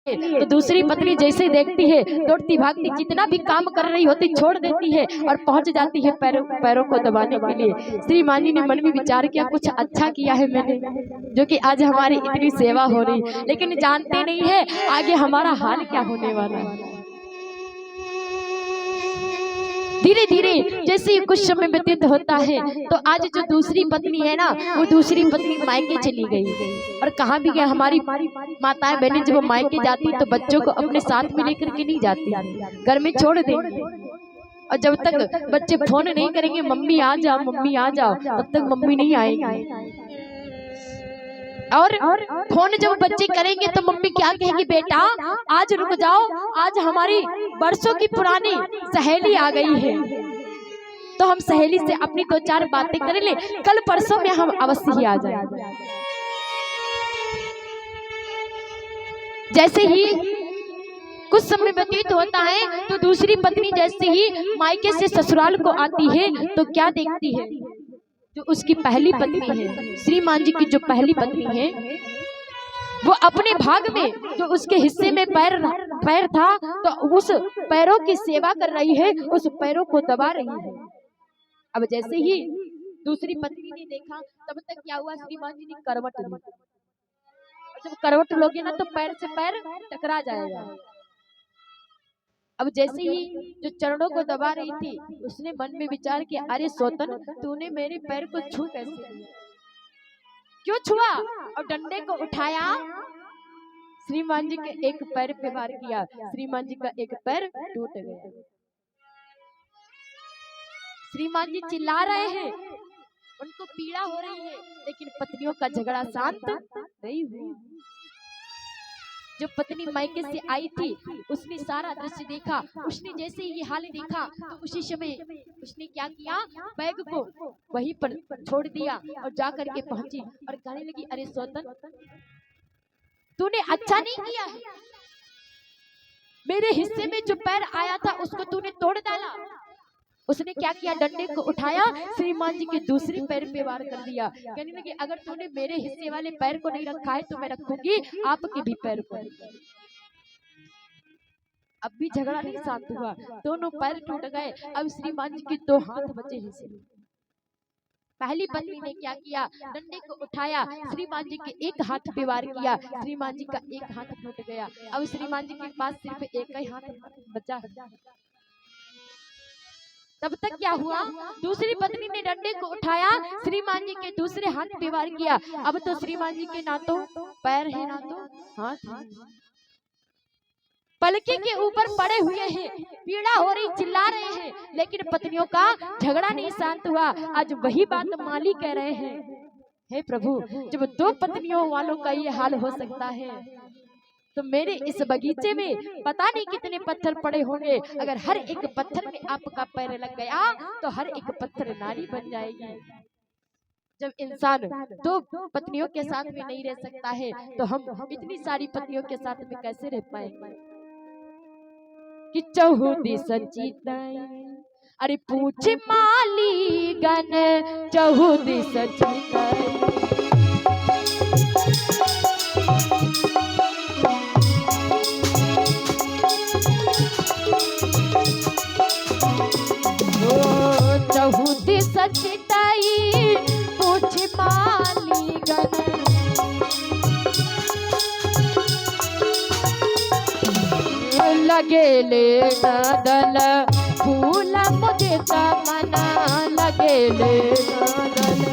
तो दूसरी पत्नी जैसे देखती है दौड़ती भागती, जितना भी काम कर रही होती छोड़ देती है और पहुंच जाती है पैरों को दबाने के लिए। श्री मान जी ने मन में विचार किया, कुछ अच्छा किया है मैंने, जो कि आज हमारी इतनी सेवा हो रही, लेकिन जानते नहीं है आगे हमारा हाल क्या होने वाला है। धीरे धीरे जैसे कुछ समय व्यतीत होता है तो आज जो दूसरी पत्नी है ना, वो दूसरी पत्नी मायके चली गई। और कहाँ भी गया, हमारी माताएं बहनें जब मायके जाती तो बच्चों को अपने साथ में लेकर के नहीं जाती, घर में छोड़ देंगे। और जब तक बच्चे फोन नहीं करेंगे मम्मी आ जाओ मम्मी आ जाओ, तब तक मम्मी नहीं आएगी। और फोन जब बच्चे करेंगे तो मम्मी क्या कहेगी, बेटा आज रुक जाओ, आज हमारी बरसों की पुरानी सहेली आ गई है, तो हम सहेली से अपनी 2-4 बातें कर ले, कल परसों में हम अवश्य ही आ जाएंगे। जैसे ही कुछ समय व्यतीत होता है तो दूसरी पत्नी जैसे ही मायके से ससुराल को आती है तो क्या देखती है, जो उसकी पहली पत्नी है, श्रीमान जी की जो पहली पत्नी है, वो अपने भाग में जो उसके हिस्से में पैर था तो उस पैरों की सेवा कर रही है, उस पैरों को दबा रही है। अब जैसे ही दूसरी पत्नी ने देखा तब तक क्या हुआ, श्रीमान जी ने करवट ली। जब करवट लोगे ना तो पैर से पैर टकरा जाएगा। अब जैसे ही जो चरणों को दबा रही थी उसने मन में विचार किया, अरे सौतन तूने मेरे पैर को छू कैसे लिया, क्यों छुआ? और डंडे को उठाया, श्रीमान जी के एक पैर पे वार किया, श्रीमान जी का एक पैर टूट गया। श्रीमान जी चिल्ला रहे हैं, उनको पीड़ा हो रही है, लेकिन पत्नियों का झगड़ा शांत नहीं हुआ। जो पत्नी मायके से आई थी उसने सारा दृश्य देखा, उसने जैसे ये हाल देखा तो उसी समय उसने क्या किया, बैग को वहीं पर छोड़ दिया और जाकर के पहुंची और कहने लगी, अरे सौतन तूने अच्छा नहीं किया है, मेरे हिस्से में जो पैर आया था उसको तूने तोड़ डाला। उसने क्या किया, डंडे को उठाया, श्रीमान जी के दूसरे पैर पे वार कर दिया। कहने लगी, अगर तूने मेरे हिस्से वाले पैर को नहीं रखा है तो मैं रखूंगी आपके भी पैर को। अब भी झगड़ा नहीं शांत हुआ, दोनों पैर टूट गए। अब श्रीमान जी के 2 हाथ बचे हिस्से में। पहली पत्नी ने क्या किया, डंडे को उठाया, श्रीमान जी के एक हाथ पे वार किया, श्रीमान जी का एक हाथ टूट गया। अब श्रीमान जी के पास सिर्फ एक ही हाथ बचा। तब तक क्या हुआ, दूसरी पत्नी ने डंडे को उठाया, श्रीमान जी के दूसरे हाथ पे वार किया। अब तो श्रीमान जी के ना तो पैर है ना तो हाथ है, पलके के ऊपर पड़े हुए हैं, पीड़ा हो रही, चिल्ला रहे हैं, लेकिन पत्नियों का झगड़ा नहीं शांत हुआ। आज वही बात माली कह रहे हैं, हे प्रभु जब 2 पत्नियों वालों का ये हाल हो सकता है तो मेरे इस बगीचे में पता नहीं कितने पत्थर पड़े होंगे, अगर हर एक पत्थर में आपका पैर लग गया तो हर एक पत्थर नारी बन जाएगी। जब इंसान 2 पत्नियों के साथ में नहीं रह सकता है तो हम इतनी सारी पत्नियों के साथ में कैसे रह पाएंगे। कि चहुदी सचिताई, अरे पूछे माली गन चहुदी सचिताई, चहुदी सचिताई पूछ माली गन, लगेले नदल फूल मुझे मना, लगेले नदल।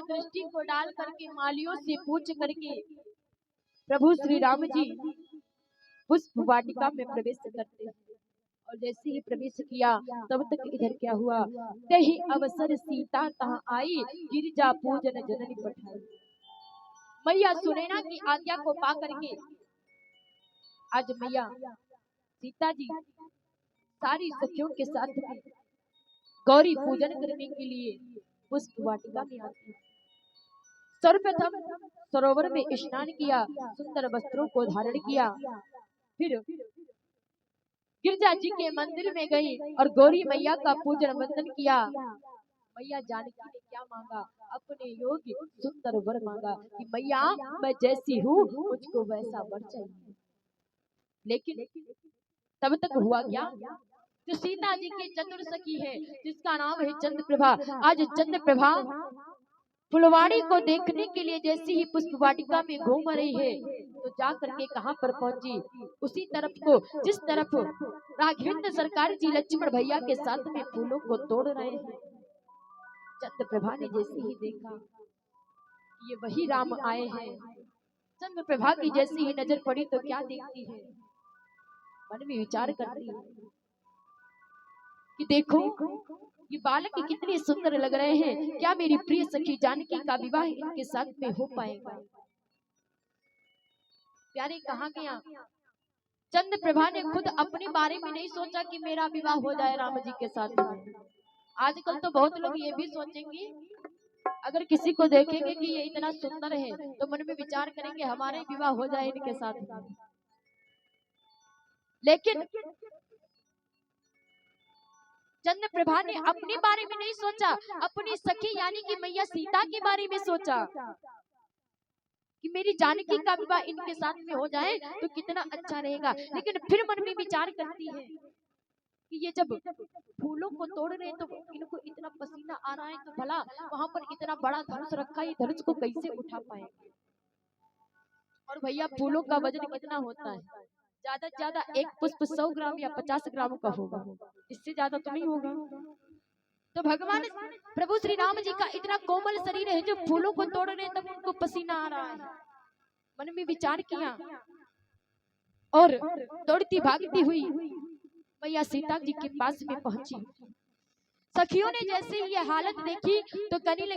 दृष्टि को डाल करके मालियों से पूछ करके प्रभु श्री राम जी पुष्प वाटिका में प्रवेश करते हैं। और जैसे ही प्रवेश किया तब तक इधर क्या हुआ, कहीं अवसर सीता तहाँ आई, गिरिजा पूजन जननी पठाई। मैया सुनैना की आज्ञा को पा करके आज मैया सीता जी सारी सखियों के साथ में गौरी पूजन करने के लिए पुष्प वाटिका में आती है। सर्वप्रथम सरोवर में स्नान किया, सुंदर वस्त्रों को धारण किया, फिर गिरजा जी के मंदिर में गई और गौरी मैया का पूजन वंदन किया। मैया जानकी ने क्या मांगा, अपने योग्य सुंदर वर मांगा कि मैया मैं जैसी हूँ मुझको वैसा वर चाहिए। लेकिन तब तक हुआ क्या, जो सीता जी की चतुर सखी है जिसका नाम है चंद्रप्रभा, आज चंद्रप्रभा फुलवाड़ी को देखने के लिए जैसे ही पुष्प वाटिका में घूम रही है तो जा करके कहां पर पहुंची, उसी तरफ को जिस तरफ राघवेंद्र सरकार जी लक्ष्मण भैया के साथ में फूलों को तोड़ रहे हैं। चंद्रप्रभा ने जैसे ही देखा ये वही राम आए हैं, चंद्रप्रभा की जैसी ही नजर पड़ी तो क्या देखती है, मन में विचार करती है कि देखो ये बालक कितने सुंदर लग रहे हैं, क्या मेरी प्रिय सखी जानकी का विवाह इनके साथ में हो पाएगा। प्यारे कहाँ गया, चंद्रप्रभा ने खुद अपने बारे में नहीं सोचा कि मेरा विवाह हो जाए राम जी के साथ में। आजकल तो बहुत लोग ये भी सोचेंगे, अगर किसी को देखेंगे कि ये इतना सुंदर है तो मन में विचार करेंगे हमारे विवाह हो जाए इनके साथ में। लेकिन चंद्रप्रभा ने अपने बारे में नहीं सोचा, अपनी सखी यानी कि मैया सीता के बारे में सोचा कि मेरी जानकी का विवाह इनके साथ में हो जाए तो कितना अच्छा रहेगा। लेकिन फिर मन में विचार करती है कि ये जब फूलों को तोड़ रहे हैं तो इनको इतना पसीना आ रहा है तो भला वहां पर इतना बड़ा धनुष रखा है, धनुष को कैसे उठा पाएंगे। और भैया फूलों का वजन कितना होता है, ज्यादा से ज्यादा एक पुष्प 100 ग्राम या 50 ग्राम का होगा, इससे ज्यादा तो नहीं होगा। तो भगवान प्रभु श्री राम जी का इतना कोमल शरीर है, जो फूलों को तोड़ रहे तब उनको पसीना आ रहा है। मन में विचार किया और दौड़ती भागती हुई मैया सीता जी के पास में पहुंची। सखियों ने जैसे ये हालत देखी तो कहने लगी